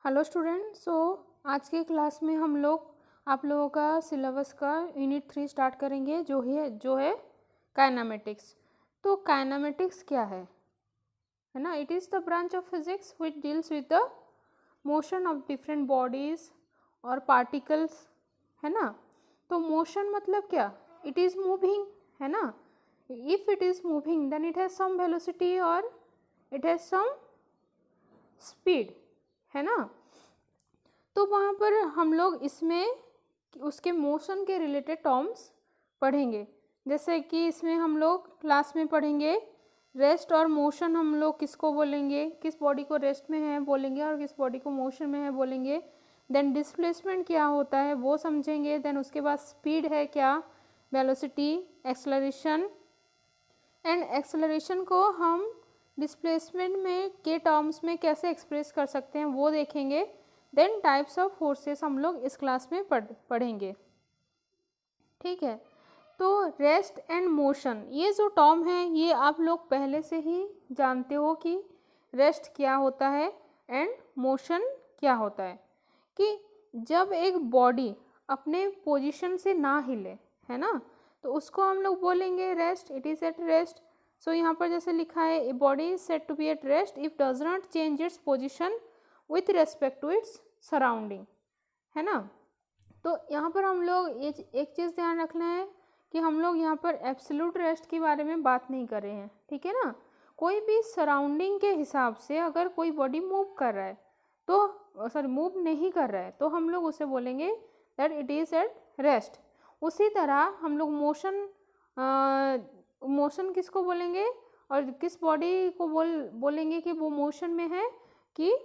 Hello student. आज के class में हम लोग आप लोगों का सिलेबस का यूनिट 3 स्टार्ट करेंगे जो है काइनेमेटिक्स। तो काइनेमेटिक्स क्या है ना? It is the branch of physics which deals with the motion of different bodies और पार्टिकल्स, है ना। तो मोशन मतलब क्या? इट इज़ मूविंग, है ना। If it is moving then it has some velocity और इट हैज़ सम स्पीड, है ना। तो वहाँ पर हम लोग इसमें उसके मोशन के रिलेटेड टर्म्स पढ़ेंगे। जैसे कि इसमें हम लोग क्लास में पढ़ेंगे रेस्ट और मोशन। हम लोग किसको बोलेंगे, किस बॉडी को रेस्ट में है बोलेंगे और किस बॉडी को मोशन में है बोलेंगे। देन डिस्प्लेसमेंट क्या होता है वो समझेंगे। देन उसके बाद स्पीड है क्या, वेलोसिटी, एक्सेलरेशन। एंड एक्सेलरेशन को हम डिस्प्लेसमेंट में के टर्म्स में कैसे एक्सप्रेस कर सकते हैं वो देखेंगे। देन टाइप्स ऑफ फोर्सेस हम लोग इस क्लास में पढ़ेंगे, ठीक है। तो रेस्ट एंड मोशन ये जो टर्म है ये आप लोग पहले से ही जानते हो कि रेस्ट क्या होता है एंड मोशन क्या होता है। कि जब एक बॉडी अपने पोजीशन से ना हिले, है ना, तो उसको हम लोग बोलेंगे rest, it is at rest. So यहाँ पर जैसे लिखा है a body is said to be at rest if does not change its position with respect to its surrounding, है ना। तो यहाँ पर हम लोग एक चीज़ ध्यान रखना है कि हम लोग यहाँ पर एब्सोल्यूट रेस्ट के बारे में बात नहीं कर रहे हैं, ठीक है ना। कोई भी सराउंडिंग के हिसाब से अगर कोई बॉडी मूव कर रहा है तो मूव नहीं कर रहा है तो हम लोग उसे बोलेंगे that it is at rest. उसी तरह हम लोग मोशन किसको बोलेंगे और किस बॉडी को बोलेंगे कि वो मोशन में है, कि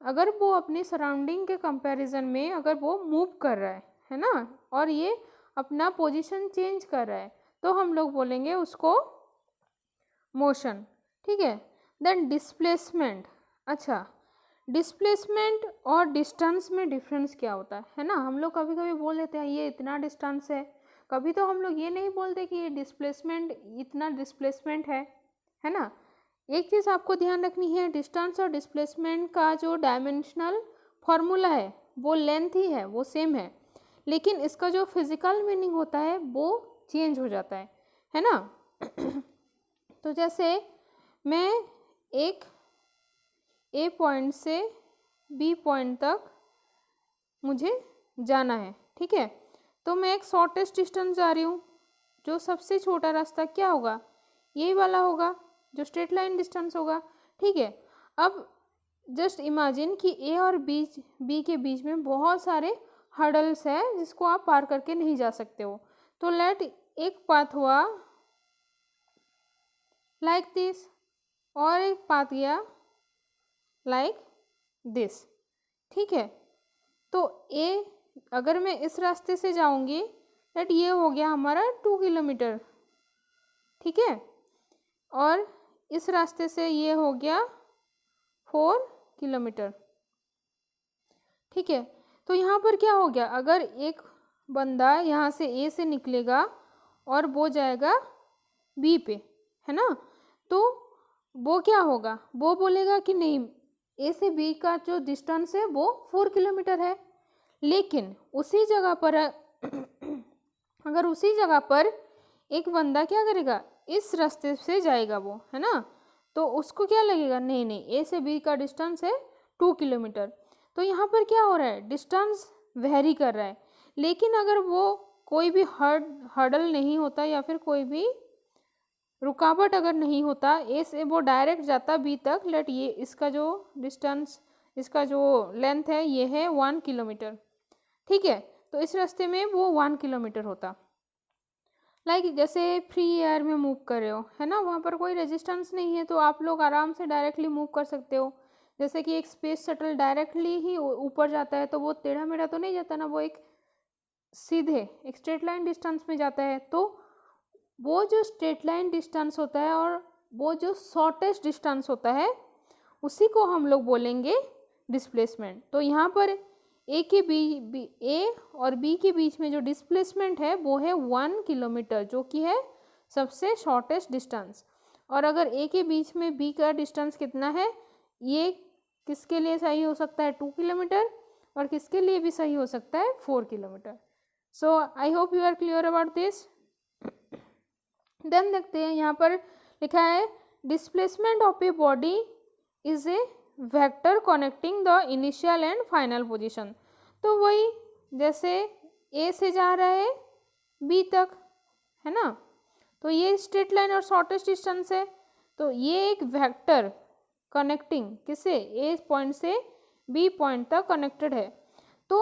अगर वो अपनी सराउंडिंग के कंपैरिजन में अगर वो मूव कर रहा है ना, और ये अपना पोजीशन चेंज कर रहा है तो हम लोग बोलेंगे उसको मोशन, ठीक है। Then displacement. अच्छा, डिस्प्लेसमेंट और डिस्टेंस में डिफरेंस क्या होता है ना। हम लोग कभी कभी बोल देते हैं ये इतना डिस्टेंस है, कभी तो हम लोग ये नहीं बोलते कि ये डिस्प्लेसमेंट इतना डिस्प्लेसमेंट है ना। एक चीज़ आपको ध्यान रखनी है, डिस्टेंस और डिस्प्लेसमेंट का जो डायमेंशनल फॉर्मूला है वो लेंथ ही है, वो सेम है, लेकिन इसका जो फिजिकल मीनिंग होता है वो चेंज हो जाता है ना। तो जैसे मैं एक ए पॉइंट से बी पॉइंट तक मुझे जाना है, ठीक है। तो मैं एक शॉर्टेस्ट डिस्टेंस जा रही हूँ, जो सबसे छोटा रास्ता क्या होगा, यही वाला होगा जो स्ट्रेट लाइन डिस्टेंस होगा, ठीक है। अब जस्ट इमेजिन कि ए और बी के बीच में बहुत सारे हर्डल्स है जिसको आप पार करके नहीं जा सकते हो। तो लेट एक पाथ हुआ लाइक दिस और एक पाथ गया लाइक दिस, ठीक है। तो ए अगर मैं इस रास्ते से जाऊंगी दैट ये हो गया हमारा 2 किलोमीटर, ठीक है, और इस रास्ते से ये हो गया 4 किलोमीटर, ठीक है। तो यहाँ पर क्या हो गया, अगर एक बंदा यहाँ से ए से निकलेगा और वो जाएगा बी पे, है ना, तो वो क्या होगा, वो बोलेगा कि नहीं ए से बी का जो डिस्टेंस है वो 4 किलोमीटर है। लेकिन उसी जगह पर अगर उसी जगह पर एक बंदा क्या करेगा, इस रास्ते से जाएगा वो, है ना, तो उसको क्या लगेगा, नहीं नहीं ए से बी का डिस्टेंस है 2 किलोमीटर। तो यहाँ पर क्या हो रहा है, डिस्टेंस वेरी कर रहा है। लेकिन अगर वो कोई भी हर्डल नहीं होता या फिर कोई भी रुकावट अगर नहीं होता, ए से वो डायरेक्ट जाता बी तक, लेट ये इसका जो डिस्टेंस, इसका जो लेंथ है ये है 1 किलोमीटर, ठीक है। तो इस रास्ते में वो 1 किलोमीटर होता। लाइक जैसे फ्री एयर में मूव कर रहे हो, है ना, वहाँ पर कोई रेजिस्टेंस नहीं है तो आप लोग आराम से डायरेक्टली मूव कर सकते हो। जैसे कि एक स्पेस शटल डायरेक्टली ही ऊपर जाता है तो वो टेढ़ा मेढ़ा तो नहीं जाता ना, वो एक सीधे एक स्ट्रेट लाइन डिस्टेंस में जाता है। तो वो जो स्ट्रेट लाइन डिस्टेंस होता है और वो जो शॉर्टेस्ट डिस्टेंस होता है उसी को हम लोग बोलेंगे डिस्प्लेसमेंट। तो यहाँ पर ए और बी के बीच में जो डिस्प्लेसमेंट है वो है 1 किलोमीटर, जो कि है सबसे शॉर्टेस्ट डिस्टेंस। और अगर ए के बीच में बी का डिस्टेंस कितना है, ये किसके लिए सही हो सकता है 2 किलोमीटर और किसके लिए भी सही हो सकता है 4 kilometre. So I hope you are clear about this. Then देखते हैं यहाँ पर लिखा है displacement of a body is a vector connecting the initial and final position. तो वही जैसे ए से जा रहा है बी तक, है ना, तो ये स्ट्रेट लाइन और शॉर्टेस्ट डिस्टेंस है, तो ये एक वेक्टर कनेक्टिंग किसे ए पॉइंट से बी पॉइंट तक कनेक्टेड है। तो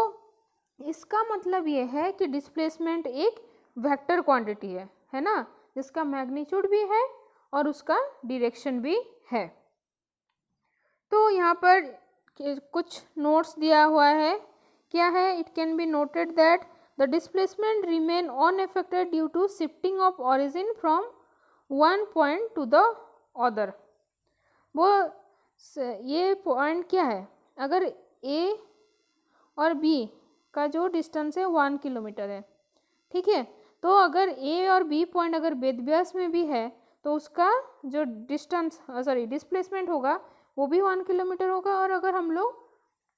इसका मतलब ये है कि डिस्प्लेसमेंट एक वेक्टर क्वांटिटी है ना, जिसका मैग्नीट्यूड भी है और उसका डायरेक्शन भी है। तो यहाँ पर कुछ नोट्स दिया हुआ है, क्या है, it can be noted that the displacement remain unaffected due to shifting of origin from one point to the other. वो ये पॉइंट क्या है, अगर ए और बी का जो डिस्टेंस है 1 किलोमीटर है, ठीक है, तो अगर ए और बी पॉइंट अगर वेदव्यास में भी है तो उसका जो डिस्प्लेसमेंट होगा वो भी 1 किलोमीटर होगा, और अगर हम लोग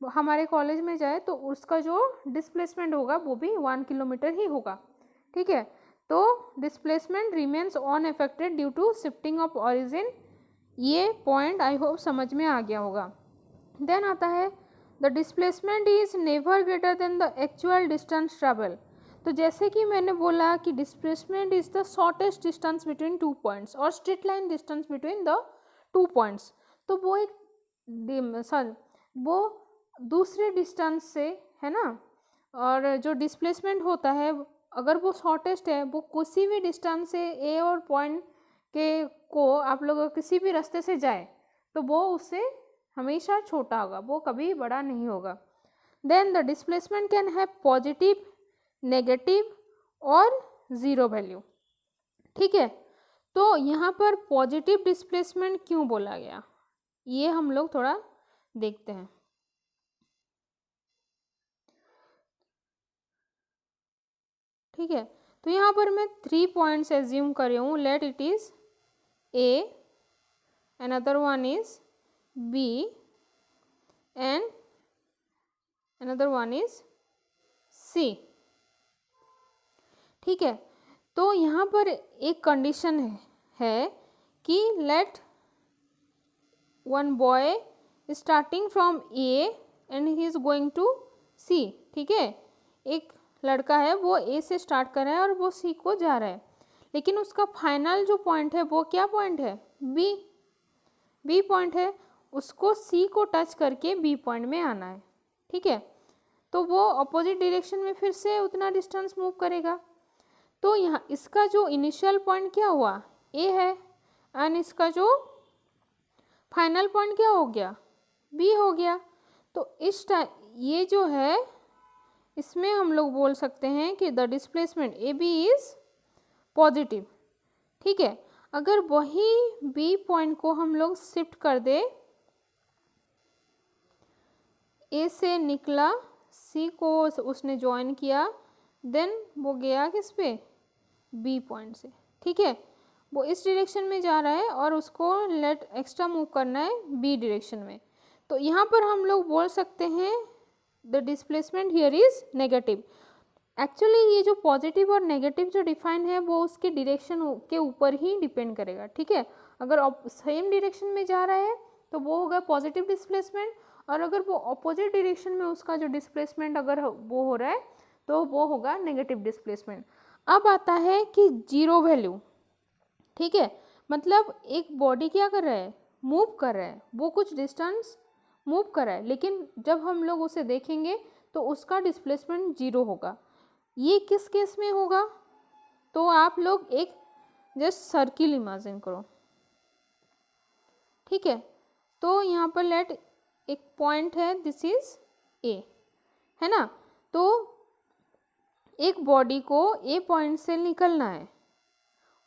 हमारे कॉलेज में जाए तो उसका जो डिस्प्लेसमेंट होगा वो भी 1 किलोमीटर ही होगा, ठीक है। तो displacement remains unaffected due to shifting of origin, ये पॉइंट आई होप समझ में आ गया होगा। देन आता है the displacement is never greater than the actual distance travel. तो जैसे कि मैंने बोला कि displacement is the shortest distance between 2 points और straight line distance between the 2 points, तो वो एक वो दूसरे डिस्टेंस से, है ना, और जो डिस्प्लेसमेंट होता है अगर वो शॉर्टेस्ट है, वो किसी भी डिस्टेंस से ए और पॉइंट के को आप लोग किसी भी रास्ते से जाए तो वो उससे हमेशा छोटा होगा, वो कभी बड़ा नहीं होगा। Then the displacement can have positive, negative और ज़ीरो वैल्यू, ठीक है। तो यहाँ पर पॉजिटिव डिस्प्लेसमेंट क्यों बोला गया, ये हम लोग थोड़ा देखते हैं। ठीक है, तो यहाँ पर मैं 3 पॉइंट्स एज्यूम कर रही हूँ, let it is a, another one is B and another one is C, ठीक है। तो यहाँ पर एक कंडीशन है कि let one boy starting from A and he is going to C, ठीक है, एक लड़का है वो ए से स्टार्ट कर रहा है और वो सी को जा रहा है, लेकिन उसका फाइनल जो पॉइंट है वो क्या पॉइंट है, बी पॉइंट है, उसको सी को टच करके बी पॉइंट में आना है, ठीक है। तो वो अपोजिट डायरेक्शन में फिर से उतना डिस्टेंस मूव करेगा। तो यहाँ इसका जो इनिशियल पॉइंट क्या हुआ, ए है, एंड इसका जो फाइनल पॉइंट क्या हो गया, बी हो गया। तो इस टाइम ये जो है इसमें हम लोग बोल सकते हैं कि the displacement A B is positive, ठीक है। अगर वही बी पॉइंट को हम लोग शिफ्ट कर दे, ए से निकला, सी को उसने ज्वाइन किया, देन वो गया किस पे, बी पॉइंट से, ठीक है, वो इस डायरेक्शन में जा रहा है और उसको लेट एक्स्ट्रा मूव करना है बी डायरेक्शन में। तो यहाँ पर हम लोग बोल सकते हैं the displacement here is negative. Actually ये जो पॉजिटिव और नेगेटिव जो डिफाइन है वो उसके डायरेक्शन के ऊपर ही डिपेंड करेगा, ठीक है। अगर सेम डायरेक्शन में जा रहा है तो वो होगा पॉजिटिव डिस्प्लेसमेंट, और अगर वो अपोजिट डायरेक्शन में उसका जो डिस्प्लेसमेंट अगर वो हो रहा है तो वो होगा नेगेटिव डिस्प्लेसमेंट। अब आता है कि जीरो वैल्यू, ठीक है, मतलब एक बॉडी क्या कर रहा है, मूव कर रहा है, वो कुछ डिस्टेंस मूव कर रहा है, लेकिन जब हम लोग उसे देखेंगे तो उसका डिस्प्लेसमेंट जीरो होगा। ये किस केस में होगा, तो आप लोग एक जस्ट सर्किल इमेजिन करो, ठीक है। तो यहाँ पर लेट एक पॉइंट है, दिस इज ए, है ना, तो एक बॉडी को ए पॉइंट से निकलना है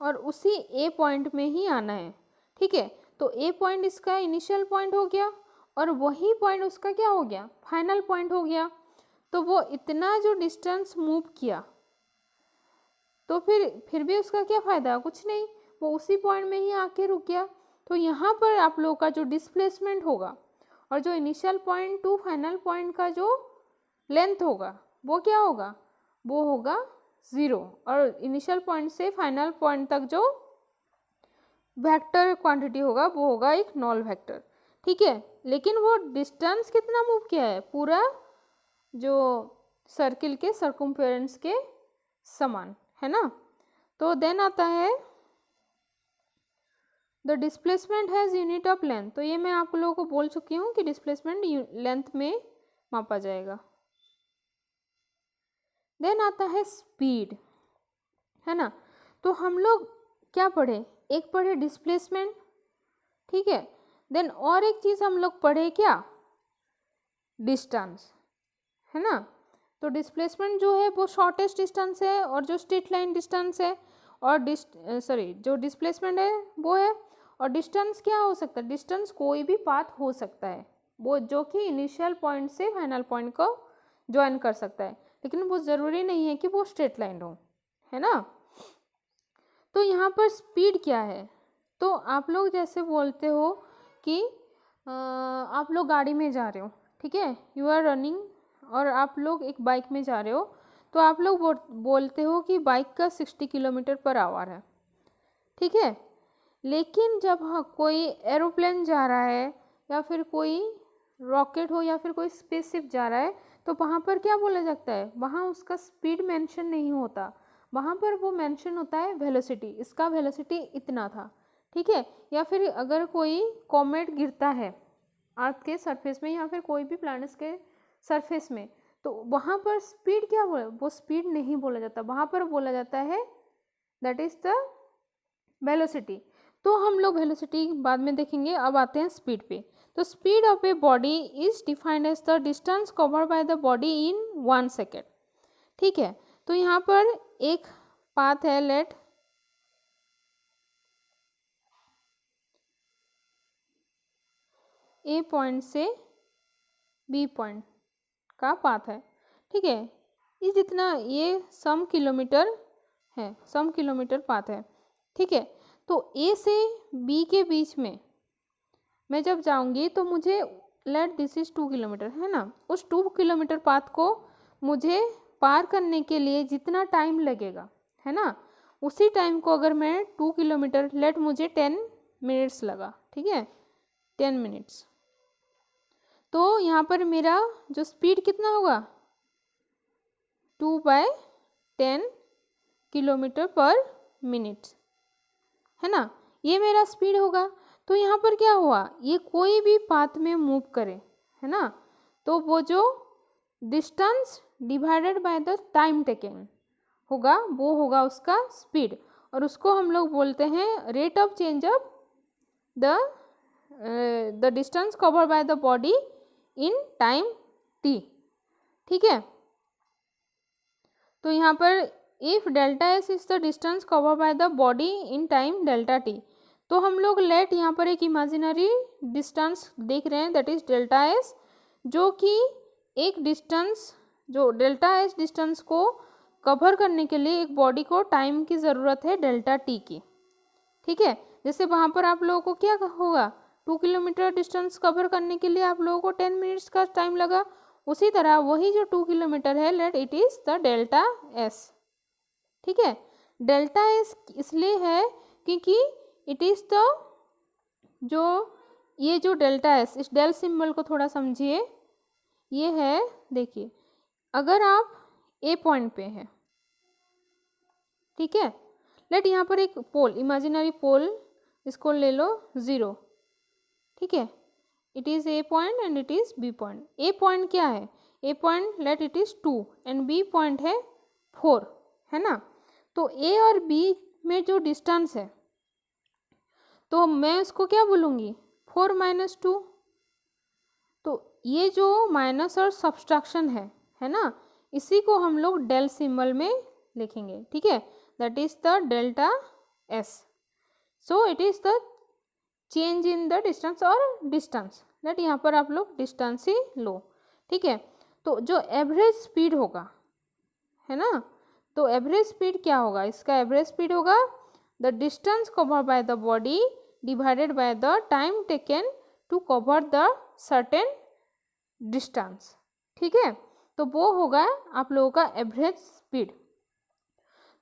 और उसी ए पॉइंट में ही आना है, ठीक है। तो ए पॉइंट इसका इनिशियल पॉइंट हो गया और वही पॉइंट उसका क्या हो गया, फाइनल पॉइंट हो गया। तो वो इतना जो डिस्टेंस मूव किया तो फिर भी उसका क्या फ़ायदा, कुछ नहीं, वो उसी पॉइंट में ही आके रुक गया। तो यहाँ पर आप लोगों का जो डिस्प्लेसमेंट होगा और जो initial point two final point का जो लेंथ होगा वो क्या होगा, वो होगा 0, और इनिशियल पॉइंट से फाइनल पॉइंट तक जो वेक्टर क्वांटिटी होगा वो होगा एक नॉल वेक्टर, ठीक है। लेकिन वो डिस्टेंस कितना मूव किया है, पूरा जो सर्किल के सर्कमफेरेंस के समान, है ना। तो देन आता है the displacement has unit of length. तो ये मैं आप लोगों को बोल चुकी हूँ कि डिस्प्लेसमेंट लेंथ में मापा जाएगा। देन आता है स्पीड, है ना। तो हम लोग क्या पढ़े, एक पढ़े डिस्प्लेसमेंट, ठीक है। देन और एक चीज़ हम लोग पढ़े क्या, डिस्टेंस, है ना। तो डिस्प्लेसमेंट जो है वो शॉर्टेस्ट डिस्टेंस है, और जो स्ट्रेट लाइन डिस्टेंस है, और जो डिस्प्लेसमेंट है वो है, और डिस्टेंस क्या हो सकता है, डिस्टेंस कोई भी पाथ हो सकता है, वो जो कि इनिशियल पॉइंट से फाइनल पॉइंट को ज्वाइन कर सकता है, लेकिन वो ज़रूरी नहीं है कि वो स्ट्रेट लाइन हो, है ना। तो यहाँ पर स्पीड क्या है, तो आप लोग जैसे बोलते हो कि आप लोग गाड़ी में जा रहे हो, ठीक है, यू आर रनिंग, और आप लोग एक बाइक में जा रहे हो, तो आप लोग बोलते हो कि बाइक का 60 किलोमीटर पर आवर है, ठीक है। लेकिन जब कोई एरोप्लेन जा रहा है, या फिर कोई रॉकेट हो, या फिर कोई स्पेसशिप जा रहा है, तो वहाँ पर क्या बोला जाता है, वहाँ उसका स्पीड मेंशन नहीं होता, वहाँ पर वो मेंशन होता है वेलोसिटी, इसका वेलोसिटी इतना था, ठीक है। या फिर अगर कोई कॉमेट गिरता है अर्थ के सरफेस में, या फिर कोई भी प्लैनेट्स के सरफेस में, तो वहाँ पर स्पीड क्या बोला, वो स्पीड नहीं बोला जाता, वहाँ पर बोला जाता है दैट इज़ द वेलोसिटी। तो हम लोग वेलोसिटी बाद में देखेंगे, अब आते हैं स्पीड पे। तो speed of a body is defined as the distance cover by the body in 1 second, ठीक है। तो यहाँ पर एक पाथ है, लेट ए पॉइंट से बी पॉइंट का पाथ है, ठीक है। ये जितना ये सम किलोमीटर है, सम किलोमीटर पाथ है, ठीक है। तो ए से बी के बीच में मैं जब जाऊंगी तो मुझे लेट दिस इज 2 किलोमीटर, है ना, उस 2 किलोमीटर पाथ को मुझे पार करने के लिए जितना टाइम लगेगा, है ना, उसी टाइम को अगर मैं 2 किलोमीटर लेट मुझे 10 मिनट्स लगा, ठीक है, 10 मिनट्स, तो यहाँ पर मेरा जो स्पीड कितना होगा, 2/10 किलोमीटर पर मिनट, है ना, ये मेरा स्पीड होगा। तो यहाँ पर क्या हुआ, ये कोई भी पाथ में मूव करे, है ना, तो वो जो distance divided by the time taken होगा, वो होगा उसका स्पीड, और उसको हम लोग बोलते हैं rate of change of the distance cover by the body in time t, ठीक है। तो यहाँ पर if delta S is the distance cover by the body in time delta T, तो हम लोग लेट यहाँ पर एक इमेजिनरी डिस्टेंस देख रहे हैं, दैट इज डेल्टा एस, जो कि एक डिस्टेंस, जो डेल्टा एस डिस्टेंस को कवर करने के लिए एक बॉडी को टाइम की ज़रूरत है डेल्टा टी की, ठीक है। जैसे वहाँ पर आप लोगों को क्या होगा, 2 किलोमीटर डिस्टेंस कवर करने के लिए आप लोगों को 10 मिनट्स का टाइम लगा, उसी तरह वही जो 2 किलोमीटर है, let it is the delta S, ठीक है। डेल्टा एस इसलिए है क्योंकि इट इज़ द जो ये जो डेल्टा एस, इस डेल सिंबल को थोड़ा समझिए, ये है, देखिए अगर आप ए पॉइंट पे हैं, ठीक है, लेट यहाँ पर एक पोल, इमेजिनरी पोल, इसको ले लो 0, ठीक है, it is A point and it is B point. A point क्या है, A point let it is 2 and B point है 4, है ना। तो ए और बी में जो डिस्टेंस है, तो मैं उसको क्या बोलूँगी, 4 - 2। तो ये जो माइनस और सब्सट्रैक्शन है ना, इसी को हम लोग डेल सिंबल में लिखेंगे, ठीक है, that is the delta S. So it is the change in the distance और डिस्टेंस, दैट यहाँ पर आप लोग डिस्टेंस ही लो, ठीक है। तो जो एवरेज स्पीड होगा, है ना, तो एवरेज स्पीड क्या होगा, इसका एवरेज स्पीड होगा the distance cover by the body divided by the time taken to cover the certain distance. ठीक है, तो वो होगा आप लोगों का एवरेज स्पीड।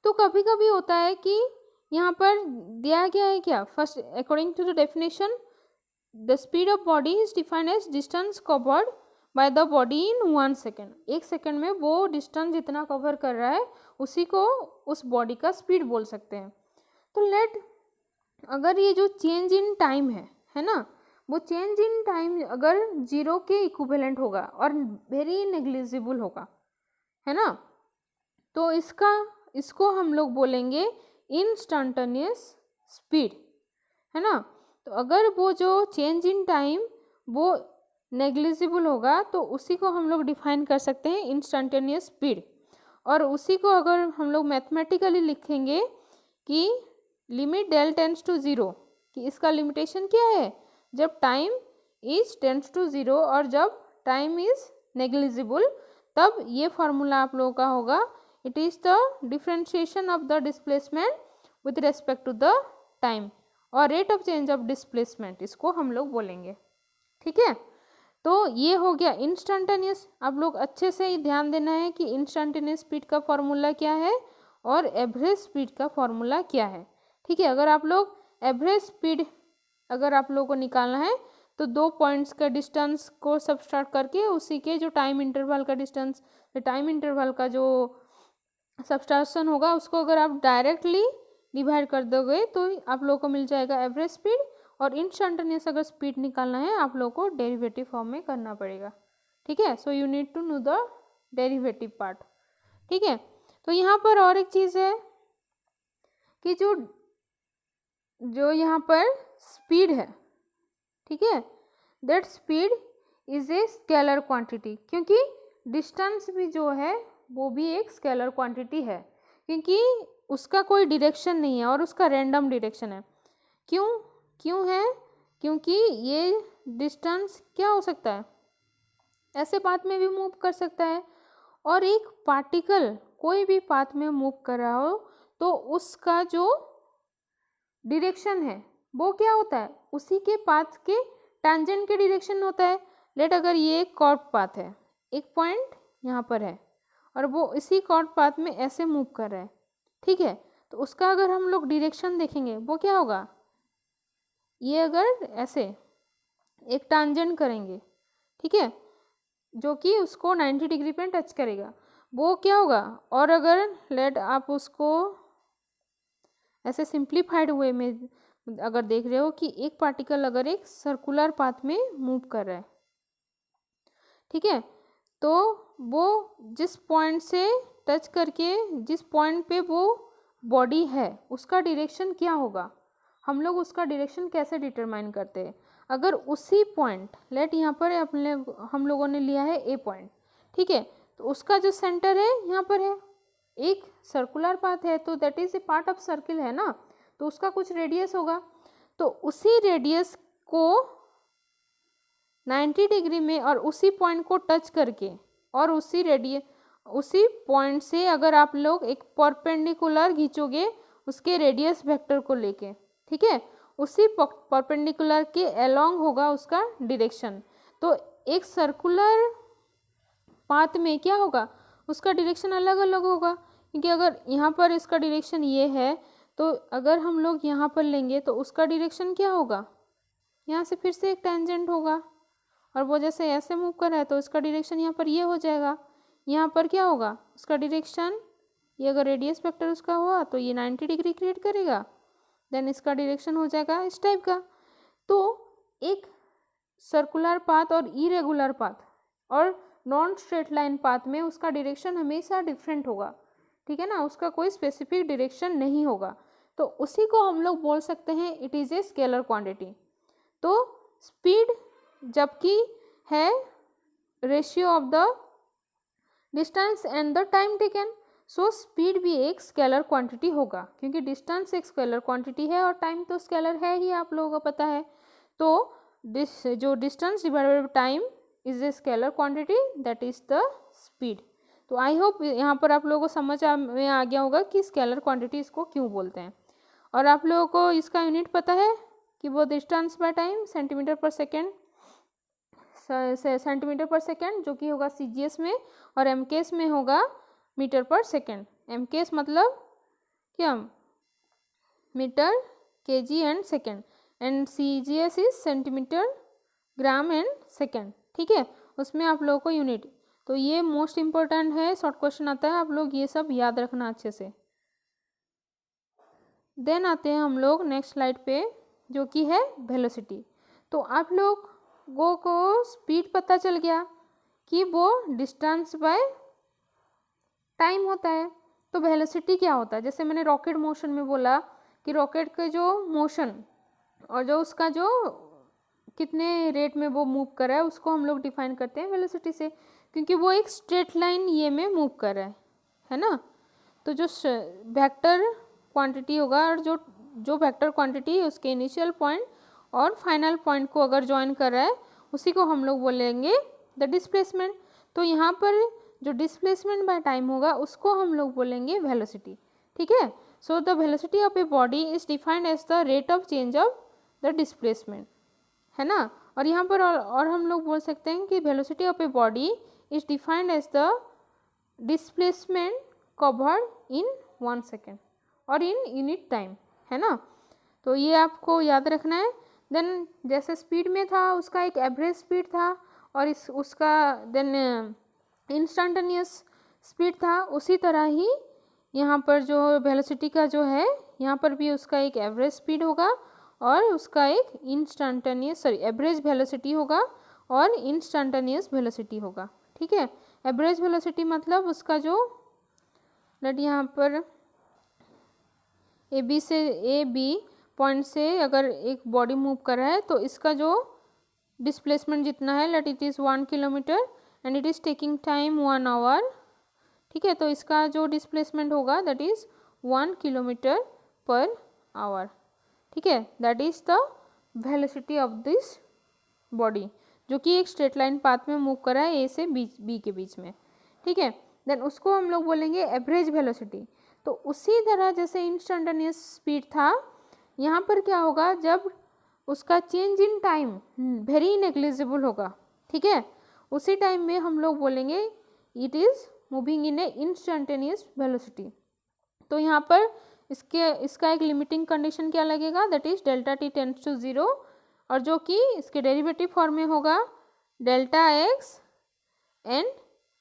तो कभी कभी होता है कि यहाँ पर दिया गया है क्या, first according to the definition the speed of body is defined as distance covered by the body in 1 second. 1 second में वो डिस्टेंस जितना कवर कर रहा है उसी को उस बॉडी का स्पीड बोल सकते हैं। तो लेट अगर ये जो चेंज इन टाइम है ना, वो चेंज इन टाइम अगर 0 के इक्विवेलेंट होगा और वेरी नेग्लिजिबल होगा, है ना, तो इसको हम लोग बोलेंगे इंस्टैंटेनियस स्पीड, है ना। तो अगर वो जो चेंज इन टाइम वो नेग्लिजिबल होगा तो उसी को हम लोग डिफाइन कर सकते हैं इंस्टैंटेनियस स्पीड। और उसी को अगर हम लोग मैथमेटिकली लिखेंगे कि लिमिट डेल टेंड्स टू 0, कि इसका लिमिटेशन क्या है, जब टाइम इज टेंड्स टू 0 और जब टाइम इज नेग्लिजिबल, तब ये फार्मूला आप लोगों का होगा it is the differentiation of the displacement with respect to the time और rate of change of displacement, इसको हम लोग बोलेंगे। ठीक है, तो ये हो गया इंस्टैंटेनियस। आप लोग अच्छे से ही ध्यान देना है कि इंस्टैंटेनियस स्पीड का फॉर्मूला क्या है और एवरेज स्पीड का फॉर्मूला क्या है। ठीक है, अगर आप लोग एवरेज स्पीड अगर आप लोगों को निकालना है तो 2 पॉइंट्स का डिस्टेंस को सबट्रैक्ट करके उसी के जो टाइम इंटरवल का डिस्टेंस, टाइम इंटरवल का जो सब्सट्रैक्शन होगा उसको अगर आप डायरेक्टली डिवाइड कर दोगे तो आप लोगों को मिल जाएगा एवरेज स्पीड। और इंस्टैंटेनियस अगर स्पीड निकालना है आप लोगों को डेरिवेटिव फॉर्म में करना पड़ेगा। ठीक है, so you need to know the derivative part. ठीक है, तो यहाँ पर और एक चीज़ है कि जो यहाँ पर स्पीड है, ठीक है, that speed is a scalar quantity, क्योंकि डिस्टेंस भी जो है वो भी एक स्केलर क्वांटिटी है, क्योंकि उसका कोई डायरेक्शन नहीं है और उसका रैंडम डायरेक्शन है। क्यों है, क्योंकि ये डिस्टेंस क्या हो सकता है, ऐसे पाथ में भी मूव कर सकता है और एक पार्टिकल कोई भी पाथ में मूव कर रहा हो तो उसका जो डायरेक्शन है वो क्या होता है, उसी के पाथ के टैंजेंट के डायरेक्शन होता है। लेट अगर ये एक कॉर्ड पाथ है, एक पॉइंट यहाँ पर है और वो इसी कॉर्ड पाथ में ऐसे मूव कर रहा है, ठीक है, तो उसका अगर हम लोग डायरेक्शन देखेंगे वो क्या होगा, ये अगर ऐसे एक टैंजेंट करेंगे, ठीक है, जो कि उसको 90 डिग्री पे टच करेगा, वो क्या होगा। और अगर लेट आप उसको ऐसे सिंप्लीफाइड वे में अगर देख रहे हो कि एक पार्टिकल अगर एक सर्कुलर पाथ में मूव कर रहा है, ठीक है, तो वो जिस पॉइंट से टच करके जिस पॉइंट पे वो बॉडी है उसका डायरेक्शन क्या होगा, हम लोग उसका डायरेक्शन कैसे डिटरमाइन करते हैं। अगर उसी पॉइंट लेट यहाँ पर हम लोगों ने लिया है ए पॉइंट, ठीक है, तो उसका जो सेंटर है यहाँ पर है, एक सर्कुलर पाथ है तो that is a part of circle है ना, तो उसका कुछ रेडियस होगा, तो उसी रेडियस को 90 डिग्री में और उसी पॉइंट को टच करके और उसी पॉइंट से अगर आप लोग एक परपेंडिकुलर खींचोगे उसके रेडियस वेक्टर को लेके, ठीक है, उसी परपेंडिकुलर के अलोंग होगा उसका डायरेक्शन। तो एक सर्कुलर पाथ में क्या होगा, उसका डायरेक्शन अलग अलग होगा, क्योंकि अगर यहाँ पर इसका डायरेक्शन ये है तो अगर हम लोग यहाँ पर लेंगे तो उसका डायरेक्शन क्या होगा, यहाँ से फिर से एक टेंजेंट होगा और वो जैसे ऐसे मूव कर रहा है तो उसका डायरेक्शन यहाँ पर ये हो जाएगा, यहाँ पर क्या होगा उसका डायरेक्शन, ये अगर रेडियस वेक्टर उसका हुआ तो ये 90 डिग्री क्रिएट करेगा, देन इसका डायरेक्शन हो जाएगा इस टाइप का। तो एक सर्कुलर पाथ और इरेगुलर पाथ और नॉन स्ट्रेट लाइन पाथ में उसका डायरेक्शन हमेशा डिफरेंट होगा, ठीक है ना, उसका कोई स्पेसिफिक डायरेक्शन नहीं होगा, तो उसी को हम लोग बोल सकते हैं it is a scalar quantity. तो स्पीड जबकि है ratio of the distance and the time taken, so speed भी एक स्केलर क्वांटिटी होगा, क्योंकि डिस्टेंस एक स्केलर क्वांटिटी है और टाइम तो स्केलर है ही, आप लोगों को पता है। तो जो distance divided by time is a scalar quantity, that is the speed. तो आई होप यहाँ पर आप लोगों को समझ में आ गया होगा कि स्केलर क्वांटिटी इसको क्यों बोलते हैं। और आप लोगों को इसका यूनिट पता है कि वो डिस्टेंस बाय टाइम सेंटीमीटर पर सेकेंड, सेंटीमीटर पर सेकेंड जो कि होगा CGS में, और MKS में होगा मीटर पर सेकेंड। MKS मतलब क्या, metre, kg and second, and CGS is centimetre, gram and second. ठीक है, उसमें आप लोगों को यूनिट, तो ये मोस्ट इम्पोर्टेंट है, शॉर्ट क्वेश्चन आता है, आप लोग ये सब याद रखना अच्छे से। देन आते हैं हम लोग नेक्स्ट स्लाइड पे जो कि है वेलोसिटी। तो आप लोगों को स्पीड पता चल गया कि वो डिस्टेंस बाय टाइम होता है। तो वेलोसिटी क्या होता है, जैसे मैंने रॉकेट मोशन में बोला कि रॉकेट के जो मोशन और जो उसका जो कितने रेट में वो मूव कर रहा है उसको हम लोग डिफाइन करते हैं वेलोसिटी से, क्योंकि वो एक स्ट्रेट लाइन ये में मूव कर रहा है ना। तो जो वेक्टर क्वांटिटी होगा और जो वेक्टर क्वांटिटी उसके इनिशियल पॉइंट और फाइनल पॉइंट को अगर ज्वाइन कर रहा है उसी को हम लोग बोलेंगे द डिस्प्लेसमेंट। तो यहाँ पर जो डिस्प्लेसमेंट बाय टाइम होगा उसको हम लोग बोलेंगे वेलोसिटी। ठीक है, so the velocity of a body is defined as the rate of change of the displacement, है ना। और यहाँ पर और हम लोग बोल सकते हैं कि velocity of a body is defined as the displacement covered in 1 second और इन यूनिट टाइम, है ना। तो ये आपको याद रखना है। देन जैसे स्पीड में था उसका एक एवरेज स्पीड था और उसका देन इंस्टेंटेनियस स्पीड था, उसी तरह ही यहाँ पर जो वेलोसिटी का जो है यहाँ पर भी उसका एक एवरेज स्पीड होगा और उसका एक इंस्टेंटेनियस एवरेज वेलोसिटी होगा और इंस्टेंटेनियस वेलोसिटी होगा। ठीक है, एवरेज वेलोसिटी मतलब उसका जो लेट यहाँ पर ए बी पॉइंट से अगर एक बॉडी मूव कर रहा है तो इसका जो डिस्प्लेसमेंट जितना है let it is 1 kilometre and it is taking time 1 hour. ठीक है, तो इसका जो डिस्प्लेसमेंट होगा दैट इज़ 1 किलोमीटर पर आवर। ठीक है, that is the velocity of this body जो कि एक स्ट्रेट लाइन पाथ में मूव कर रहा है ए से बी के बीच में। ठीक है, देन उसको हम लोग बोलेंगे एवरेज वेलोसिटी। तो उसी तरह जैसे इंस्टेंटेनियस स्पीड था, यहाँ पर क्या होगा जब उसका change in time very negligible होगा। ठीक है, उसी टाइम में हम लोग बोलेंगे it is moving in a instantaneous velocity. तो यहाँ पर इसका एक लिमिटिंग कंडीशन क्या लगेगा that is delta T tends to 0 और जो कि इसके डेरिवेटिव फॉर्म में होगा delta X N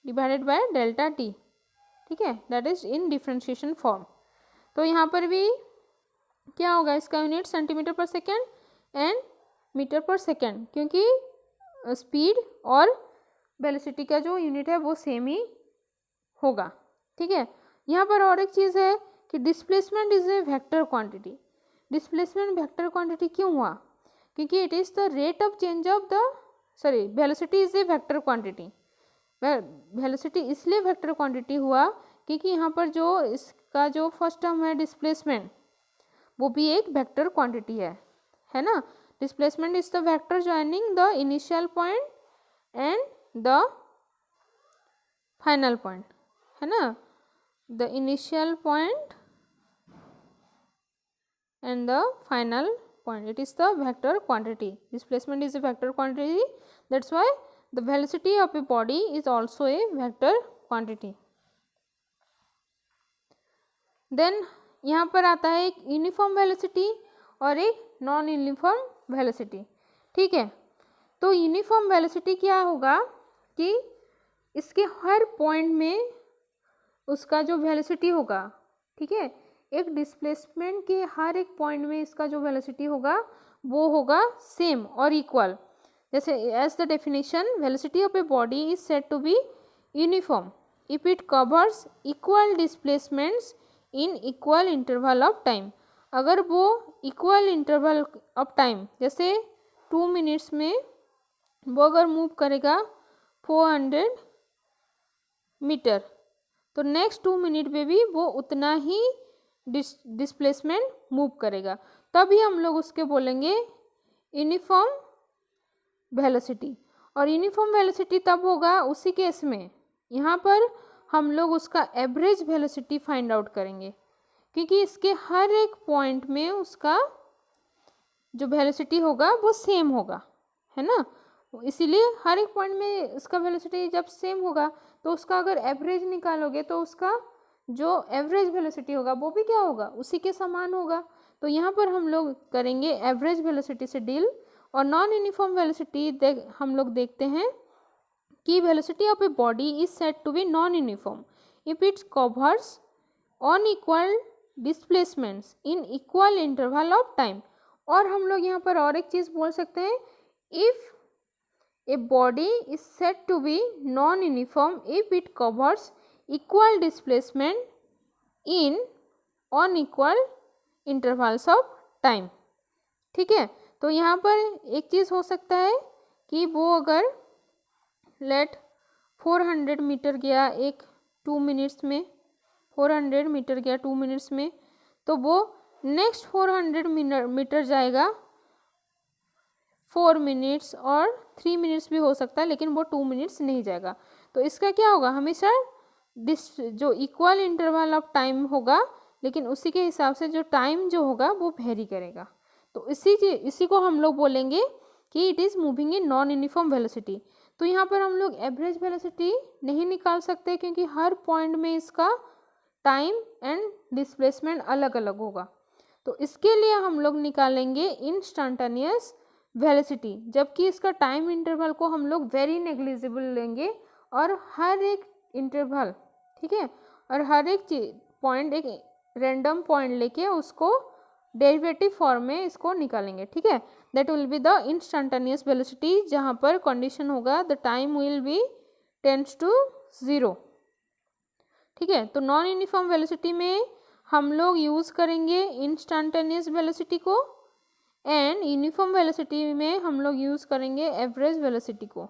divided by delta T. ठीक है, that is in differentiation form. तो यहाँ पर भी क्या होगा, इसका यूनिट सेंटीमीटर पर सेकेंड एंड मीटर पर सेकेंड, क्योंकि स्पीड और वेलोसिटी का जो यूनिट है वो सेम ही होगा। ठीक है, यहाँ पर और एक चीज़ है कि displacement is a vector quantity. Displacement vector quantity क्यों हुआ, क्योंकि it is the rate of change of the velocity is a vector quantity. Velocity इसलिए वेक्टर क्वांटिटी हुआ क्योंकि यहाँ पर जो इसका जो फर्स्ट टर्म है डिस्प्लेसमेंट वो भी एक वेक्टर क्वांटिटी है ना। Displacement is the vector joining the initial point and the final point, है ना। The initial point and the final point, it is the vector quantity. Displacement is a vector quantity, that's why the velocity of a body is also a vector quantity. Then यहाँ पर आता है एक uniform velocity और एक non uniform velocity. ठीक है, तो यूनिफॉर्म वेलोसिटी क्या होगा कि इसके हर पॉइंट में उसका जो वेलोसिटी होगा, ठीक है, एक डिस्प्लेसमेंट के हर एक पॉइंट में इसका जो वेलोसिटी होगा वो होगा सेम और इक्वल। जैसे as the definition velocity of a body is said to be uniform if it covers equal displacements in equal interval of time. अगर वो इक्वल इंटरवल ऑफ टाइम जैसे 2 मिनट्स में वो अगर मूव करेगा 400 मीटर तो नेक्स्ट 2 मिनट में भी वो उतना ही डिस्प्लेसमेंट मूव करेगा, तभी हम लोग उसके बोलेंगे यूनिफॉर्म वेलोसिटी। और यूनिफॉर्म वेलोसिटी तब होगा उसी केस में यहाँ पर हम लोग उसका एवरेज वेलोसिटी फाइंड आउट करेंगे, क्योंकि इसके हर एक पॉइंट में उसका जो वेलोसिटी होगा वो सेम होगा, है ना। इसीलिए हर एक पॉइंट में उसका वेलोसिटी जब सेम होगा तो उसका अगर एवरेज निकालोगे तो उसका जो एवरेज वेलोसिटी होगा वो भी क्या होगा, उसी के समान होगा। तो यहाँ पर हम लोग करेंगे एवरेज वेलोसिटी से डील। और नॉन यूनिफॉर्म वेलोसिटी हम लोग देखते हैं कि velocity of a body is said to be non uniform if it's covers unequal displacements in equal interval of time. और हम लोग यहाँ पर और एक चीज़ बोल सकते हैं, if a body is said to be non uniform if it covers equal displacement in unequal intervals of time. ठीक है, तो यहाँ पर एक चीज़ हो सकता है कि वो अगर लेट 400 मीटर गया एक 2 मिनट्स में, 400 मीटर गया 2 मिनट्स में, तो वो नेक्स्ट 400 मीटर जाएगा 4 मिनट्स और 3 मिनट्स भी हो सकता है, लेकिन वो 2 मिनट्स नहीं जाएगा। तो इसका क्या होगा, हमेशा जो इक्वल इंटरवल ऑफ टाइम होगा, लेकिन उसी के हिसाब से जो टाइम जो होगा वो वेरी करेगा। तो इसी को हम लोग बोलेंगे कि it is moving in non uniform velocity. तो यहाँ पर हम लोग एवरेज वेलोसिटी नहीं निकाल सकते क्योंकि हर पॉइंट में इसका टाइम एंड डिस्प्लेसमेंट अलग अलग होगा। तो इसके लिए हम लोग निकालेंगे इंस्टैंटेनियस वेलोसिटी, जबकि इसका टाइम इंटरवल को हम लोग वेरी नेग्लिजिबल लेंगे और हर एक इंटरवल, ठीक है, और हर एक पॉइंट एक रैंडम पॉइंट लेके उसको डेरिवेटिव फॉर्म में इसको निकालेंगे। ठीक है, that will be the instantaneous velocity, जहाँ पर कंडीशन होगा the time will be tends to 0। ठीक है, तो नॉन यूनिफॉर्म वेलोसिटी में हम लोग यूज़ करेंगे इंस्टैंटेनियस वेलोसिटी को, एंड यूनिफॉर्म वेलोसिटी में हम लोग यूज़ करेंगे एवरेज वेलोसिटी को।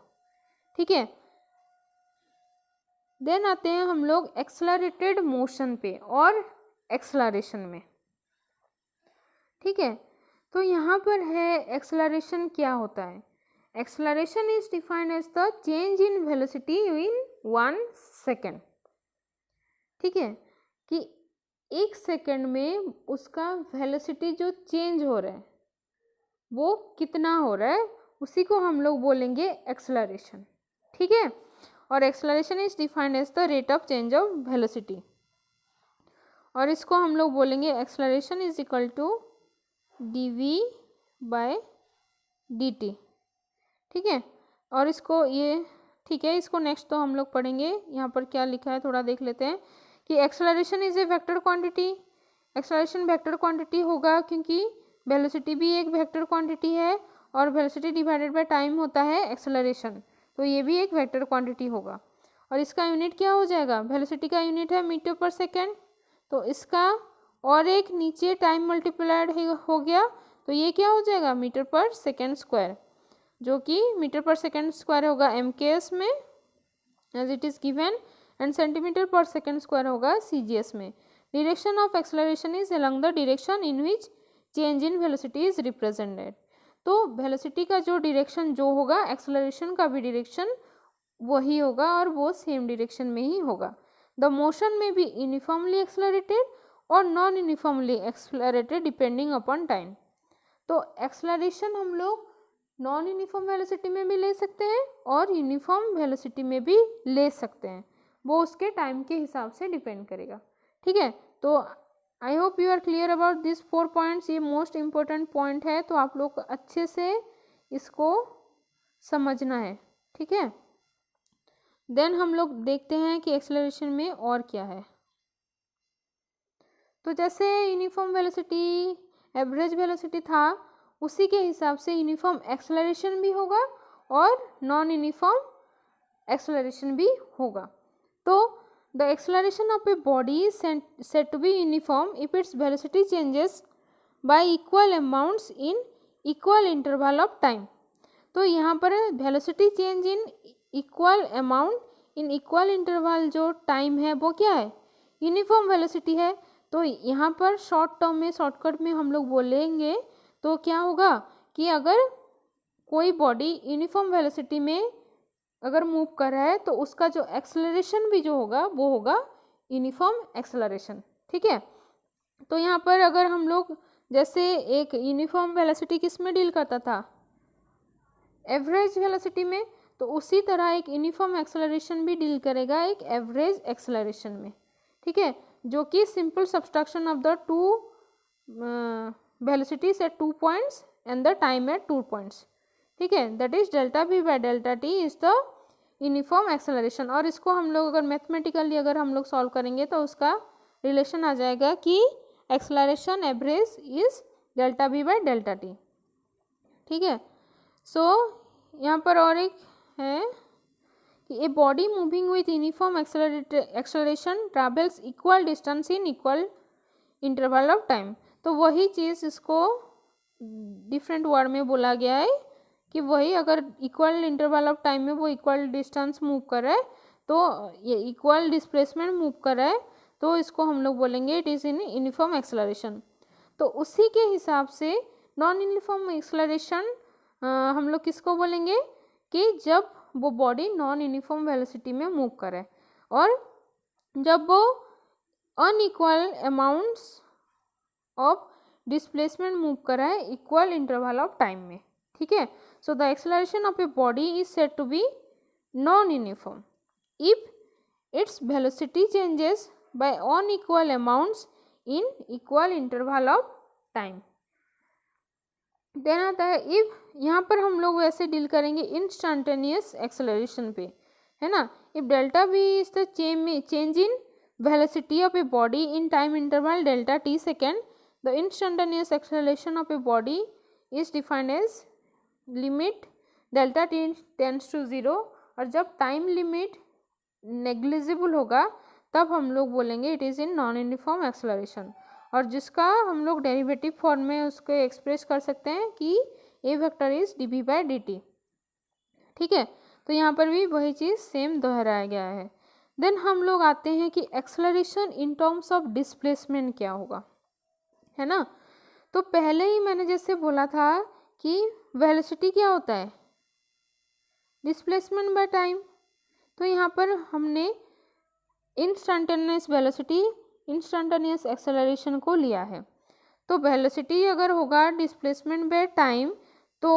ठीक है, देन आते हैं हम लोग एक्सेलरेटेड मोशन पे और एक्सेलरेशन में। ठीक है, तो यहाँ पर है एक्सेलरेशन क्या होता है। Acceleration is defined as the change in velocity in 1 second. ठीक है, कि 1 सेकेंड में उसका वेलोसिटी जो चेंज हो रहा है वो कितना हो रहा है, उसी को हम लोग बोलेंगे एक्सेलरेशन। ठीक है, और acceleration is defined as the rate of change of velocity, और इसको हम लोग बोलेंगे acceleration is equal to dv by dt। ठीक है, और इसको ये ठीक है, इसको नेक्स्ट तो हम लोग पढ़ेंगे। यहाँ पर क्या लिखा है थोड़ा देख लेते हैं कि acceleration is a vector quantity. Acceleration vector quantity होगा क्योंकि वेलोसिटी भी एक वेक्टर क्वांटिटी है और वेलोसिटी डिवाइडेड बाय टाइम होता है एक्सेलरेशन, तो ये भी एक वेक्टर क्वांटिटी होगा। और इसका यूनिट क्या हो जाएगा, वेलोसिटी का यूनिट है मीटर पर सेकेंड, तो इसका और एक नीचे टाइम मल्टीप्लाइड हो गया, तो ये क्या हो जाएगा मीटर पर सेकेंड स्क्वायर, जो कि मीटर पर सेकेंड स्क्वायर होगा MKS में as it is given, and centimetre पर सेकेंड स्क्वायर होगा CGS में। Direction of acceleration is along the direction in which change in velocity is represented. तो वेलोसिटी का जो डायरेक्शन जो होगा, एक्सेलरेशन का भी डायरेक्शन वही होगा और वो सेम डायरेक्शन में ही होगा। द मोशन में भी यूनिफॉर्मली एक्सेलरेटेड और non uniformly accelerated depending upon time. तो एक्सेलरेशन हम लोग नॉन यूनिफॉर्म वेलोसिटी में भी ले सकते हैं और यूनिफॉर्म वेलोसिटी में भी ले सकते हैं, वो उसके टाइम के हिसाब से डिपेंड करेगा। ठीक है, तो I hope you are clear about this 4 points. ये मोस्ट इम्पोर्टेंट पॉइंट है, तो आप लोग अच्छे से इसको समझना है। ठीक है, देन हम लोग देखते हैं कि एक्सेलरेशन में और क्या है। तो जैसे यूनिफॉर्म वेलोसिटी एवरेज वेलोसिटी था, उसी के हिसाब से यूनिफॉर्म एक्सेलरेशन भी होगा और नॉन यूनिफॉर्म एक्सेलरेशन भी होगा। तो the acceleration of a body is said to be uniform if it's velocity changes by equal amounts in equal interval of time. तो यहाँ पर velocity change in equal amount in equal interval जो time है वो क्या है, uniform velocity है। तो यहाँ पर शॉर्ट टर्म में शॉर्टकट में हम लोग बोलेंगे तो क्या होगा कि अगर कोई बॉडी यूनिफॉर्म वेलोसिटी में अगर मूव कर रहा है तो उसका जो एक्सेलरेशन भी जो होगा वो होगा यूनिफॉर्म एक्सेलरेशन। ठीक है, तो यहाँ पर अगर हम लोग जैसे एक यूनिफॉर्म वेलोसिटी किस में डील करता था, एवरेज वेलोसिटी में, तो उसी तरह एक यूनिफॉर्म एक्सेलरेशन भी डील करेगा एक एवरेज एक्सेलरेशन में, ठीक है, जो कि simple subtraction of the two velocities at 2 points and the time at 2 points, ठीक है, that is delta V by delta T is the uniform acceleration. और इसको हम लोग अगर मैथमेटिकली अगर हम लोग सॉल्व करेंगे तो उसका रिलेशन आ जाएगा कि acceleration average is delta V by delta T, ठीक है। सो यहाँ पर और एक है कि a body moving with uniform acceleration travels equal distance in equal interval of time. तो वही चीज़ इसको डिफरेंट वर्ड में बोला गया है कि वही अगर इक्वल इंटरवल ऑफ टाइम में वो इक्वल डिस्टेंस मूव कर रहा है, तो ये इक्वल डिस्प्लेसमेंट मूव कर रहा है, तो इसको हम लोग बोलेंगे it is in uniform acceleration. तो उसी के हिसाब से नॉन यूनिफॉर्म एक्सेलरेशन हम लोग किसको बोलेंगे कि जब वो बॉडी नॉन यूनिफॉर्म वेलोसिटी में मूव करे और जब वो unequal amounts of displacement move करा है इक्वल इंटरवल ऑफ टाइम में, ठीक है। So the acceleration of a body is said to be non uniform if it's velocity changes by unequal amounts in equal interval of time. Then आता है if, यहाँ पर हम लोग वैसे डील करेंगे इंस्टेंटेनियस एक्सेलरेशन पे, है ना। If delta we is the change in velocity of a body in time interval delta t second, the instantaneous acceleration of a body is defined as limit delta t tends to 0, और जब time limit negligible होगा तब हम लोग बोलेंगे it is in non uniform acceleration, और जिसका हम लोग डेरिवेटिव फॉर्म में उसको एक्सप्रेस कर सकते हैं कि a vector is d b by d t, ठीक है। तो यहाँ पर भी वही चीज़ सेम दोहराया गया है। देन हम लोग आते हैं कि acceleration in terms of displacement क्या होगा, है ना। तो पहले ही मैंने जैसे बोला था कि वेलोसिटी क्या होता है, डिस्प्लेसमेंट बाय टाइम। तो यहाँ पर हमने इंस्टेंटेनियस वेलोसिटी इंस्टेंटेनियस एक्सेलरेशन को लिया है। तो वेलोसिटी अगर होगा डिस्प्लेसमेंट बाय टाइम, तो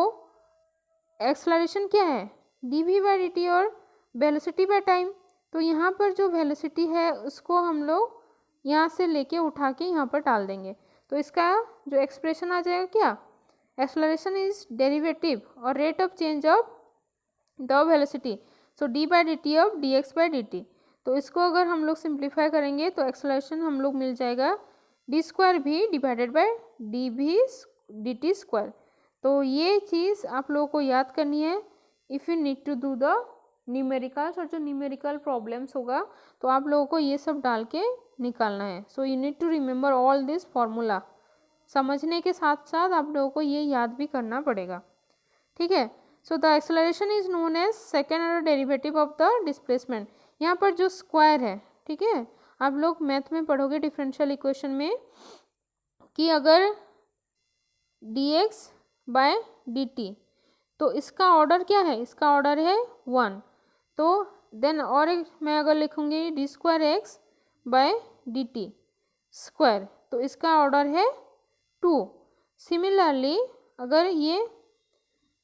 एक्सेलरेशन क्या है, d v by d t, और वेलोसिटी बाय टाइम। तो यहाँ पर जो वेलोसिटी है उसको हम लोग यहाँ से लेके उठा के यहाँ पर डाल देंगे, तो इसका जो एक्सप्रेशन आ जाएगा क्या, एक्सेलरेशन इज डेरिवेटिव और rate of change of the velocity, so D by d T of D x by d t. तो इसको अगर हम लोग सिंप्लीफाई करेंगे तो एक्सेलरेशन हम लोग मिल जाएगा डी स्क्वायर भी डिवाइडेड बाई डी भी डी टी स्क्वायर। तो ये चीज़ आप लोगों को याद करनी है if you need to do the numericals, और जो न्यूमेरिकल प्रॉब्लम्स होगा तो आप लोगों को ये सब डाल के निकालना है। So you need to remember all this formula, समझने के साथ साथ आप लोगों को ये याद भी करना पड़ेगा, ठीक है। So the acceleration is known as second order derivative of the displacement. यहाँ पर जो स्क्वायर है, ठीक है, आप लोग मैथ में पढ़ोगे डिफरेंशियल इक्वेशन में कि अगर d x by d t, तो इसका ऑर्डर क्या है, इसका ऑर्डर है 1। तो देन और एक मैं अगर लिखूँगी d square x by d t square, तो इसका ऑर्डर है 2। सिमिलरली अगर ये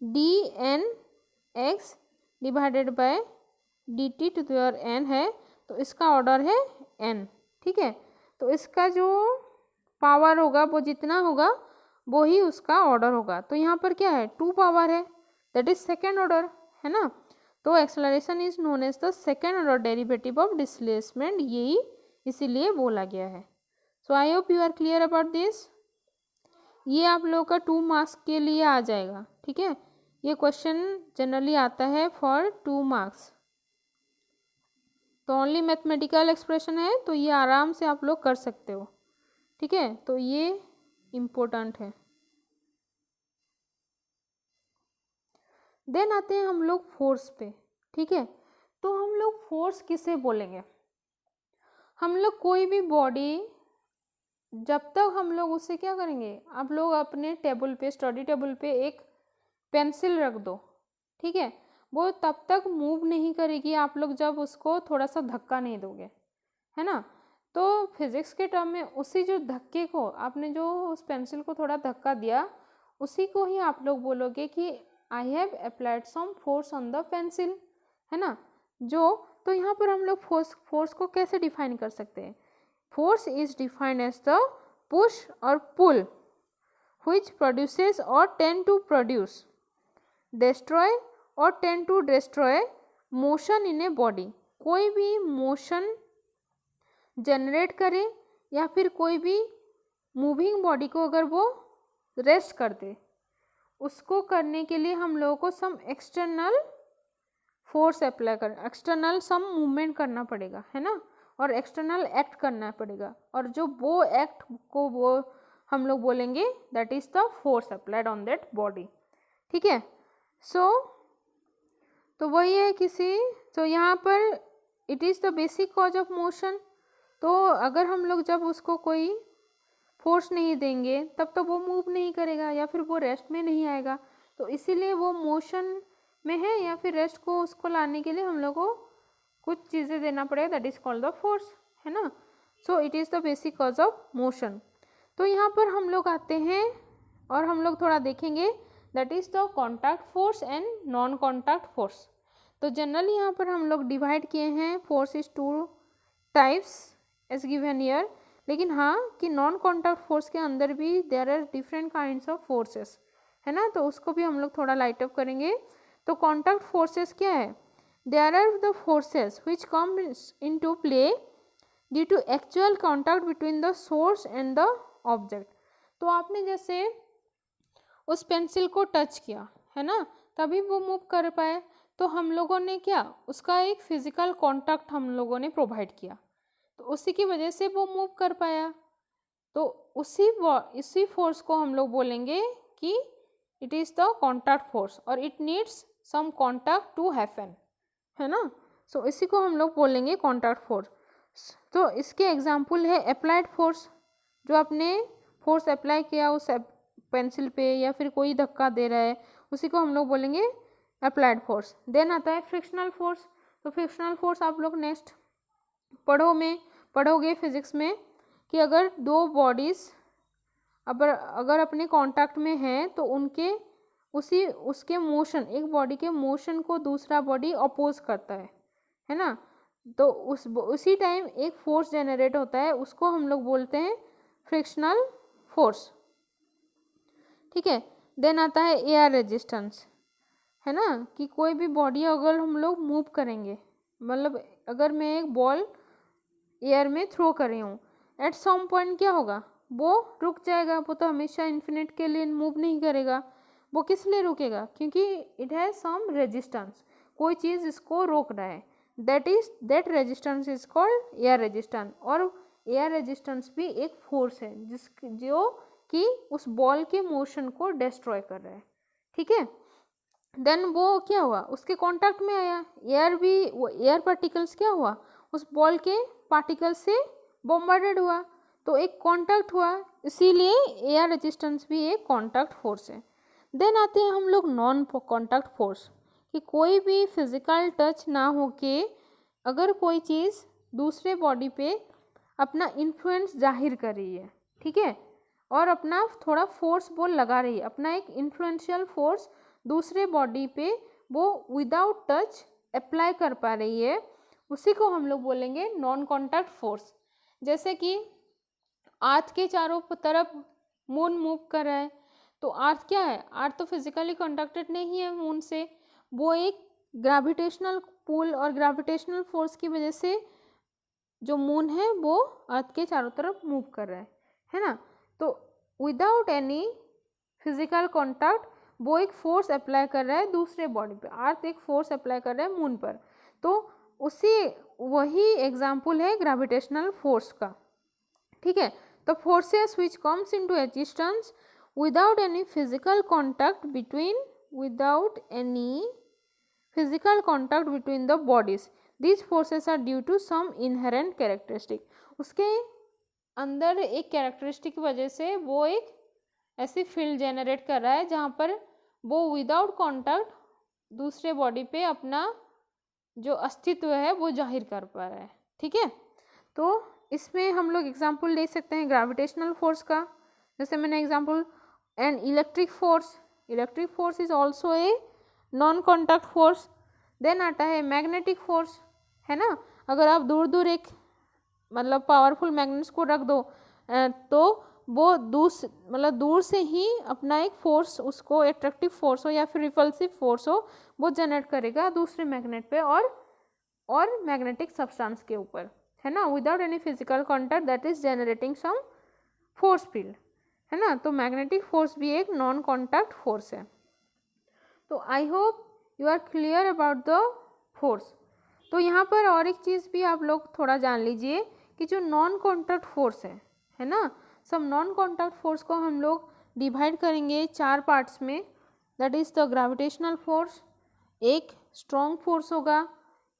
d n x divided by d t to the power n है, तो इसका ऑर्डर है एन, ठीक है। तो इसका जो पावर होगा वो जितना होगा वो ही उसका ऑर्डर होगा। तो यहाँ पर क्या है, 2 पावर है, दैट इज सेकेंड ऑर्डर, है ना। तो acceleration is known as the second order derivative of displacement, यही इसीलिए बोला गया है। So I hope you are clear about this. ये आप लोगों का 2 मार्क्स के लिए आ जाएगा, ठीक है। ये क्वेश्चन जनरली आता है फॉर 2 मार्क्स। तो ओनली मैथमेटिकल एक्सप्रेशन है, तो ये आराम से आप लोग कर सकते हो, ठीक है। तो ये इम्पोर्टेंट है। देन आते हैं हम लोग फोर्स पे, ठीक है। तो हम लोग फोर्स किसे बोलेंगे, हम लोग कोई भी बॉडी जब तक हम लोग उससे क्या करेंगे, आप लोग अपने टेबल पे स्टडी टेबल पे एक पेंसिल रख दो, ठीक है, वो तब तक मूव नहीं करेगी आप लोग जब उसको थोड़ा सा धक्का नहीं दोगे, है ना। तो फिजिक्स के टर्म में उसी जो धक्के को आपने जो उस पेंसिल को थोड़ा धक्का दिया उसी को ही आप लोग बोलोगे कि I have applied some force on the pencil, है ना। तो यहाँ पर हम लोग फोर्स को कैसे डिफाइन कर सकते हैं? Force is defined as the push और pull which produces or tend to produce, destroy or tend to destroy motion in a body। कोई भी मोशन जनरेट करे या फिर कोई भी मूविंग बॉडी को अगर वो रेस्ट कर दे, उसको करने के लिए हम लोगों को सम एक्सटर्नल फोर्स अप्लाई कर, एक्सटर्नल सम मूवमेंट करना पड़ेगा, है ना, और एक्सटर्नल एक्ट करना पड़ेगा, और जो वो एक्ट को वो हम लोग बोलेंगे that is the force applied on that body. ठीक है, तो वही है तो यहाँ पर it is the basic cause of motion. तो अगर हम लोग जब उसको कोई फोर्स नहीं देंगे तब तो वो मूव नहीं करेगा या फिर वो रेस्ट में नहीं आएगा, तो इसीलिए वो मोशन में है या फिर रेस्ट को उसको लाने के लिए हम लोग को कुछ चीज़ें देना पड़ेगा, that is called the force, है ना। So it is the basic cause of motion. तो यहाँ पर हम लोग आते हैं और हम लोग थोड़ा देखेंगे that is the contact force and non contact force. तो जनरली यहाँ पर हम लोग डिवाइड किए हैं force is 2 types as given here, लेकिन हाँ कि नॉन कॉन्टैक्ट फोर्स के अंदर भी there are different kinds of forces, है ना, तो उसको भी हम लोग थोड़ा लाइट अप करेंगे। तो कॉन्टैक्ट फोर्सेस क्या है? There are the forces which come in to play due to actual contact between the source and the object. तो आपने जैसे उस पेंसिल को टच किया, है ना, तभी वो मूव कर पाए, तो हम लोगों ने क्या उसका एक फिजिकल कांटेक्ट हम लोगों ने प्रोवाइड किया, तो उसी की वजह से वो मूव कर पाया। तो उसी फोर्स को हम लोग बोलेंगे कि it is the contact force और it needs some contact to happen, है ना। सो इसी को हम लोग बोलेंगे कांटेक्ट फोर्स। तो इसके एग्जाम्पल है अप्लाइड फोर्स, जो आपने फोर्स अप्लाई किया उस पेंसिल पे या फिर कोई धक्का दे रहा है, उसी को हम लोग बोलेंगे अप्लाइड फोर्स। देन आता है फ्रिक्शनल फोर्स। तो फ्रिक्शनल फोर्स आप लोग नेक्स्ट पढ़ोगे फिजिक्स में कि अगर दो बॉडीज़ अगर अपने कांटेक्ट में हैं तो उसके मोशन, एक बॉडी के मोशन को दूसरा बॉडी अपोज करता है ना, तो उसी टाइम एक फोर्स जनरेट होता है, उसको हम लोग बोलते हैं फ्रिक्शनल फोर्स। ठीक है, देन आता है एयर रेजिस्टेंस, है ना, कि कोई भी बॉडी अगर हम लोग मूव करेंगे, मतलब अगर मैं एक बॉल एयर में थ्रो कर रही हूँ, एट सम पॉइंट क्या होगा, वो रुक जाएगा, वो तो हमेशा इन्फिनिट के लिए मूव नहीं करेगा। वो किस लिए रुकेगा? क्योंकि इट हैज़ सम रेजिस्टेंस, कोई चीज़ इसको रोक रहा है, that resistance is called air resistance. और एयर रेजिस्टेंस भी एक फोर्स है जो कि उस बॉल के मोशन को डिस्ट्रॉय कर रहा है। ठीक है, देन वो क्या हुआ, उसके कांटेक्ट में आया वो एयर पार्टिकल्स क्या हुआ, उस बॉल के पार्टिकल्स से बॉम्बार्डेड हुआ, तो एक कांटेक्ट हुआ, इसीलिए एयर रेजिस्टेंस भी एक कांटेक्ट फोर्स है। देन आते हैं हम लोग नॉन कांटेक्ट फोर्स, कि कोई भी फिजिकल टच ना होके अगर कोई चीज़ दूसरे बॉडी पे अपना इन्फ्लुएंस जाहिर कर रही है, ठीक है, और अपना थोड़ा फोर्स वो लगा रही है, अपना एक इन्फ्लुएंशियल फोर्स दूसरे बॉडी पे वो विदाउट टच अप्लाई कर पा रही है, उसी को हम लोग बोलेंगे नॉन कांटेक्ट फोर्स। जैसे कि अर्थ के चारों तरफ मून मूव कर रहा है, तो अर्थ क्या है, अर्थ तो फिजिकली कॉन्टैक्टेड नहीं है मून से, वो एक ग्रेविटेशनल पुल और ग्रेविटेशनल फोर्स की वजह से जो मून है वो अर्थ के चारों तरफ मूव कर रहा है ना। तो विदाउट एनी फिजिकल कॉन्टैक्ट वो एक फोर्स अप्लाई कर रहा है दूसरे बॉडी पे, अर्थ एक फोर्स अप्लाई कर रहा है मून पर, तो वही एग्जाम्पल है ग्रेविटेशनल फोर्स का। ठीक है, तो forces which comes into existence without any physical contact between the bodies, these forces are due to some inherent characteristic. उसके अंदर एक कैरेक्टरिस्टिक की वजह से वो एक ऐसी फील्ड जनरेट कर रहा है जहाँ पर वो विदाउट कॉन्टैक्ट दूसरे बॉडी पे अपना जो अस्तित्व है वो जाहिर कर पा रहा है। ठीक है, तो इसमें हम लोग एग्जाम्पल ले सकते हैं ग्रेविटेशनल फोर्स का, जैसे मैंने एग्जाम्पल, and electric force is also a non contact force. Then आता है मैग्नेटिक फोर्स, है ना। अगर आप दूर दूर एक मतलब पावरफुल मैग्नेट्स को रख दो तो वो दूर से ही अपना एक फोर्स, उसको एट्रैक्टिव फोर्स हो या फिर रिपल्सिव फोर्स हो, वो जनरेट करेगा दूसरे मैग्नेट पे और मैग्नेटिक सब्सटेंस के ऊपर, है ना, without any physical contact, that is generating some force field, है ना। तो मैग्नेटिक फोर्स भी एक नॉन कॉन्टैक्ट फोर्स है। तो I hope you are clear about the force. तो यहाँ पर और एक चीज़ भी आप लोग थोड़ा जान लीजिए कि जो नॉन कॉन्टैक्ट फोर्स है ना, सब नॉन कॉन्टैक्ट फोर्स को हम लोग डिवाइड करेंगे 4 पार्ट्स में। That is the gravitational force, एक स्ट्रॉन्ग फोर्स होगा,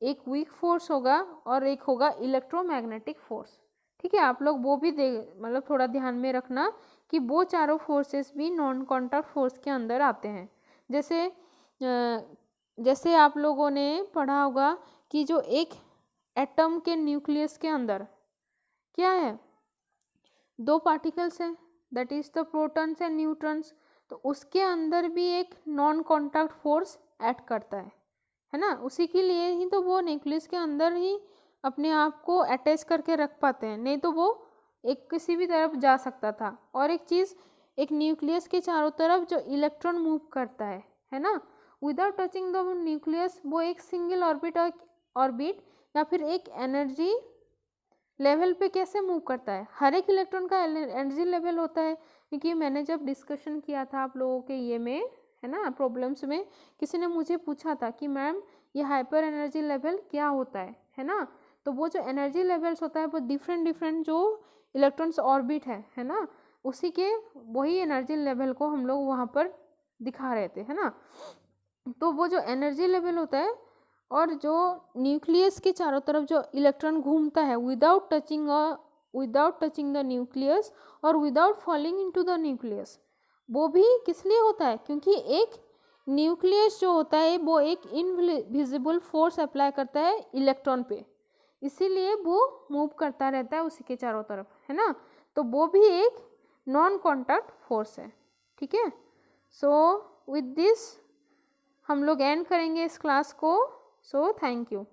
एक वीक फोर्स होगा और एक होगा इलेक्ट्रोमैग्नेटिक फोर्स। ठीक है, आप लोग वो भी मतलब थोड़ा ध्यान में रखना कि वो चारों फोर्सेस भी नॉन कॉन्टैक्ट फोर्स के अंदर आते हैं। जैसे आप लोगों ने पढ़ा होगा कि जो एक एटम के न्यूक्लियस के अंदर क्या है, 2 पार्टिकल्स हैं, that is the protons and neutrons. तो उसके अंदर भी एक नॉन कॉन्टैक्ट फोर्स ऐड करता है ना। उसी के लिए ही तो वो न्यूक्लियस के अंदर ही अपने आप को अटैच करके रख पाते हैं, नहीं तो वो एक किसी भी तरफ जा सकता था। और एक चीज़, एक न्यूक्लियस के चारों तरफ जो इलेक्ट्रॉन मूव करता है ना, विदाउट टचिंग द न्यूक्लियस वो एक सिंगल ऑर्बिट या फिर एक एनर्जी लेवल पे कैसे मूव करता है। हर एक इलेक्ट्रॉन का एनर्जी लेवल होता है, क्योंकि मैंने जब डिस्कशन किया था आप लोगों के ये में, है ना, प्रॉब्लम्स में, किसी ने मुझे पूछा था कि मैम ये हाइपर एनर्जी लेवल क्या होता है ना। तो वो जो एनर्जी लेवल्स होता है वो डिफरेंट जो इलेक्ट्रॉन्स ऑर्बिट है ना, उसी के वही एनर्जी लेवल को हम लोग वहाँ पर दिखा रहे थे, है ना। तो वो जो एनर्जी लेवल होता है और जो न्यूक्लियस के चारों तरफ जो इलेक्ट्रॉन घूमता है विदाउट टचिंग द न्यूक्लियस और without falling into the nucleus, वो भी किस लिए होता है, क्योंकि एक न्यूक्लियस जो होता है वो एक इनविजिबल फोर्स अप्लाई करता है इलेक्ट्रॉन पे, इसीलिए वो मूव करता रहता है उसी के चारों तरफ, है ना। तो वो भी एक नॉन कॉन्टैक्ट फोर्स है। ठीक है, सो विद दिस हम लोग एंड करेंगे इस क्लास को। So thank you.